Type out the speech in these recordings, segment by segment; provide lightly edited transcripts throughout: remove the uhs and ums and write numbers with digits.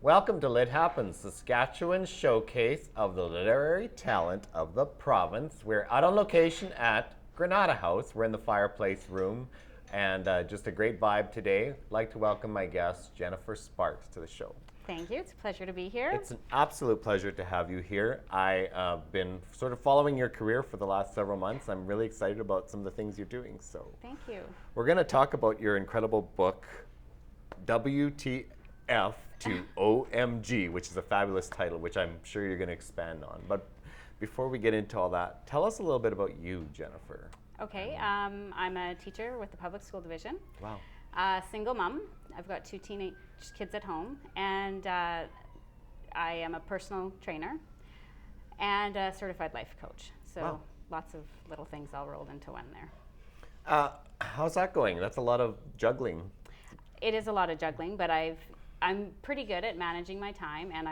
Welcome to Lit Happens, Saskatchewan's showcase of the literary talent of the province. We're out on location at Granada House. We're in the fireplace room, and just a great vibe today. I'd like to welcome my guest, Jennifer Sparks, to the show. Thank you. It's a pleasure to be here. It's an absolute pleasure to have you here. I've been sort of following your career for the last several months. I'm really excited about some of the things you're doing. So Thank you. we're going to talk about your incredible book, WTF to OMG, which is a fabulous title, which I'm sure you're going to expand on. But before we get into all that, tell us a little bit about you, Jennifer. Okay, I'm a teacher with the public school division. Wow. Single mom. I've got 2 teenage kids at home, and I am a personal trainer and a certified life coach. So Wow. lots of little things all rolled into one there. How's that going? That's a lot of juggling. It is a lot of juggling, but I'm pretty good at managing my time, and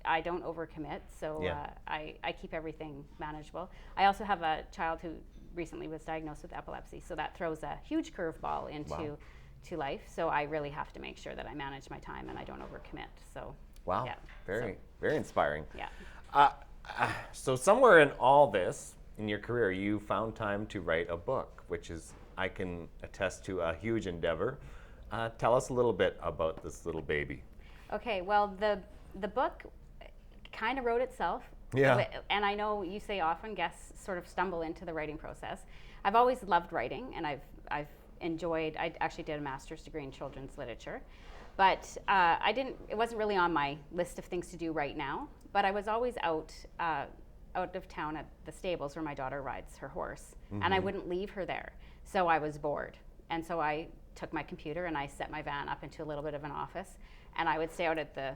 I don't overcommit, so Yeah. I keep everything manageable. I also have a child who recently was diagnosed with epilepsy, so that throws a huge curveball into Wow. to life. So I really have to make sure that I manage my time and I don't overcommit. So Wow. yeah, Very inspiring. yeah. So somewhere in all this, in your career, you found time to write a book, which is, I can attest to, a huge endeavor. Tell us a little bit about this little baby. Okay, well the book kind of wrote itself. Yeah. And I know you say often guests sort of stumble into the writing process. I've always loved writing, and I've enjoyed. I actually did a master's degree in children's literature, but it wasn't really on my list of things to do right now. But I was always out of town at the stables where my daughter rides her horse, and I wouldn't leave her there. So I was bored, and so I took my computer and I set my van up into a little bit of an office, and I would stay out at the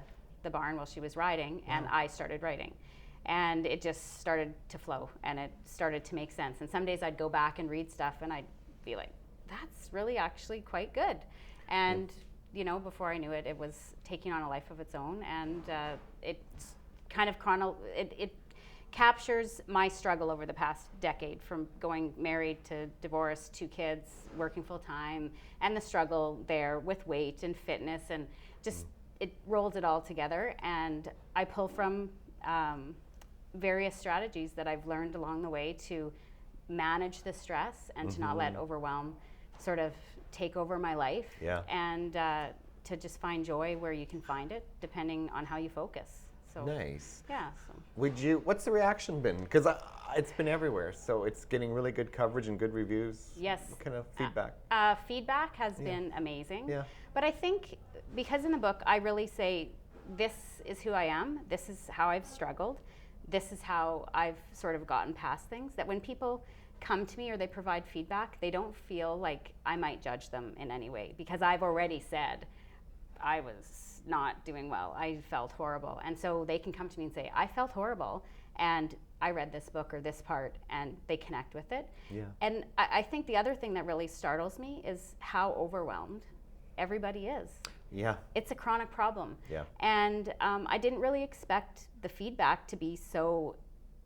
barn while she was riding, and I started writing. And it just started to flow, and it started to make sense. And some days I'd go back and read stuff, and I'd be like, that's really actually quite good. And, you know, before I knew it, it was taking on a life of its own. And it's kind of it captures my struggle over the past decade, from going married to divorced, 2 kids, working full time, and the struggle there with weight and fitness, and just it rolls it all together. And I pull from various strategies that I've learned along the way to manage the stress and to not let overwhelm sort of take over my life. Yeah. And to just find joy where you can find it, depending on how you focus. So Nice. yeah. So. What's the reaction been? Because it's been everywhere, so it's getting really good coverage and good reviews. Yes. What kind of feedback? Feedback has been amazing. Yeah. But I think because in the book I really say, this is who I am, this is how I've struggled, this is how I've sort of gotten past things, that when people come to me or they provide feedback, they don't feel like I might judge them in any way, because I've already said I was not doing well, I felt horrible. And so they can come to me and say, I felt horrible, and I read this book or this part, and they connect with it. Yeah. And I think the other thing that really startles me is how overwhelmed everybody is. Yeah. It's a chronic problem. Yeah. And I didn't really expect the feedback to be so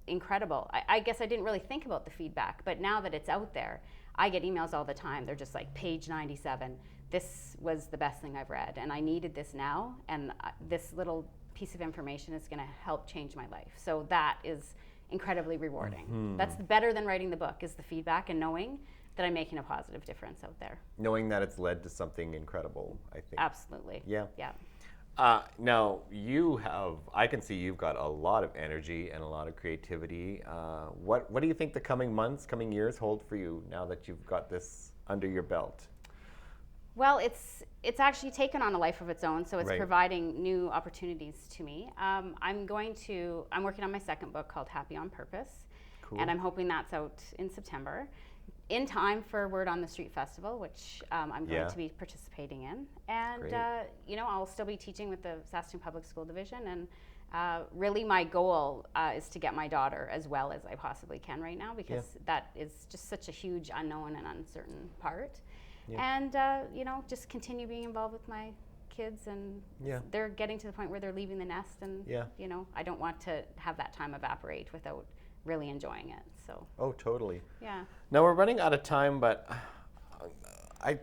incredible. I guess I didn't really think about the feedback, but now that it's out there, I get emails all the time. They're just like, page 97, this was the best thing I've read, and I needed this now, and this little piece of information is going to help change my life. So that is incredibly rewarding. That's better than writing the book, is the feedback and knowing that I'm making a positive difference out there. Knowing that it's led to something incredible, I think. Absolutely. Yeah. Yeah. Now, I can see you've got a lot of energy and a lot of creativity. What do you think the coming months, coming years hold for you now that you've got this under your belt? Well, it's actually taken on a life of its own, so it's Right. providing new opportunities to me. I'm working on my second book called Happy on Purpose, Cool. and I'm hoping that's out in September, in time for Word on the Street Festival, which I'm going to be participating in. And Great. I'll still be teaching with the Saskatoon Public School Division, and really my goal is to get my daughter as well as I possibly can right now, because that is just such a huge unknown and uncertain part. Yeah. And just continue being involved with my kids, and they're getting to the point where they're leaving the nest, and I don't want to have that time evaporate without really enjoying it. So Oh, totally. yeah. Now we're running out of time, but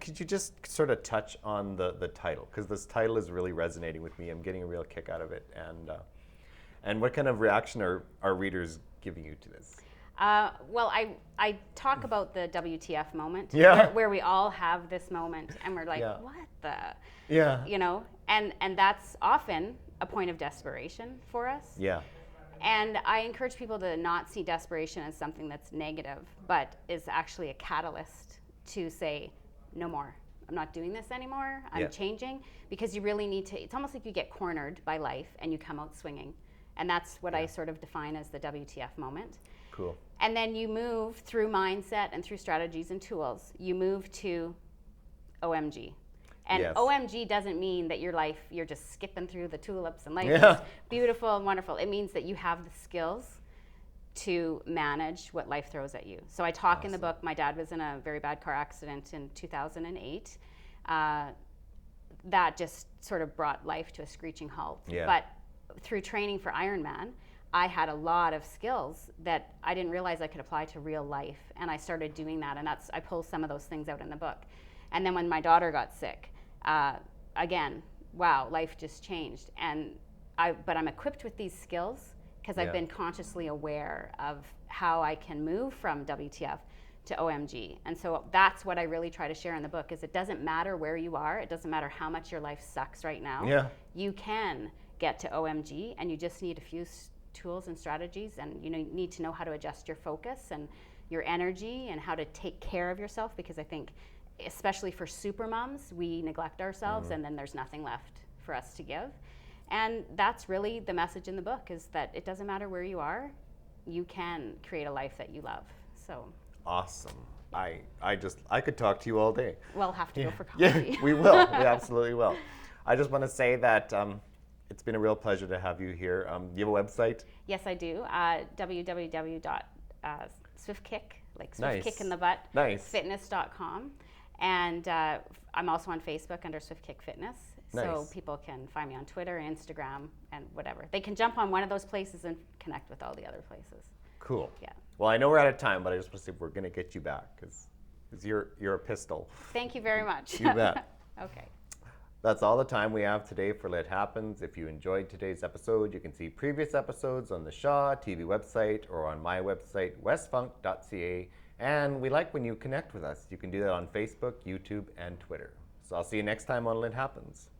could you just sort of touch on the title? Because this title is really resonating with me. I'm getting a real kick out of it. And what kind of reaction are readers giving you to this? Well, I talk about the WTF moment, Yeah. where we all have this moment, and we're like, Yeah. what the, Yeah. you know, and that's often a point of desperation for us. Yeah. And I encourage people to not see desperation as something that's negative, but is actually a catalyst to say, no more. I'm not doing this anymore. I'm changing, because you really need to. It's almost like you get cornered by life and you come out swinging. And that's what I sort of define as the WTF moment. Cool. And then you move through mindset and through strategies and tools. You move to OMG. And OMG doesn't mean that your life, you're just skipping through the tulips and life is beautiful and wonderful. It means that you have the skills to manage what life throws at you. So I talk in the book, my dad was in a very bad car accident in 2008. That just sort of brought life to a screeching halt. Yeah. But through training for Ironman, I had a lot of skills that I didn't realize I could apply to real life, and I started doing that, and I pull some of those things out in the book. And then when my daughter got sick, again, wow, life just changed. But I'm equipped with these skills because I've been consciously aware of how I can move from WTF to OMG. And so that's what I really try to share in the book, is it doesn't matter where you are, it doesn't matter how much your life sucks right now. Yeah. You can get to OMG, and you just need a few tools and strategies, and you need to know how to adjust your focus and your energy and how to take care of yourself, because I think especially for super moms, we neglect ourselves and then there's nothing left for us to give. And that's really the message in the book, is that it doesn't matter where you are, you can create a life that you love. So awesome. I could talk to you all day. We'll have to go for coffee. Yeah, we will. We absolutely will. I just want to say that it's been a real pleasure to have you here. Do you have a website? Yes, I do. www.swiftkick, like swift Nice. kick in the butt, Nice. fitness.com. And I'm also on Facebook under Swift Kick Fitness. So Nice. people can find me on Twitter, Instagram, and whatever. They can jump on one of those places and connect with all the other places. Cool. Yeah. Well, I know we're out of time, but I just want to say we're going to get you back because you're a pistol. Thank you very much. You bet. Okay. That's all the time we have today for Lit Happens. If you enjoyed today's episode, you can see previous episodes on the Shaw TV website or on my website, westfunk.ca. And we like when you connect with us. You can do that on Facebook, YouTube, and Twitter. So I'll see you next time on Lit Happens.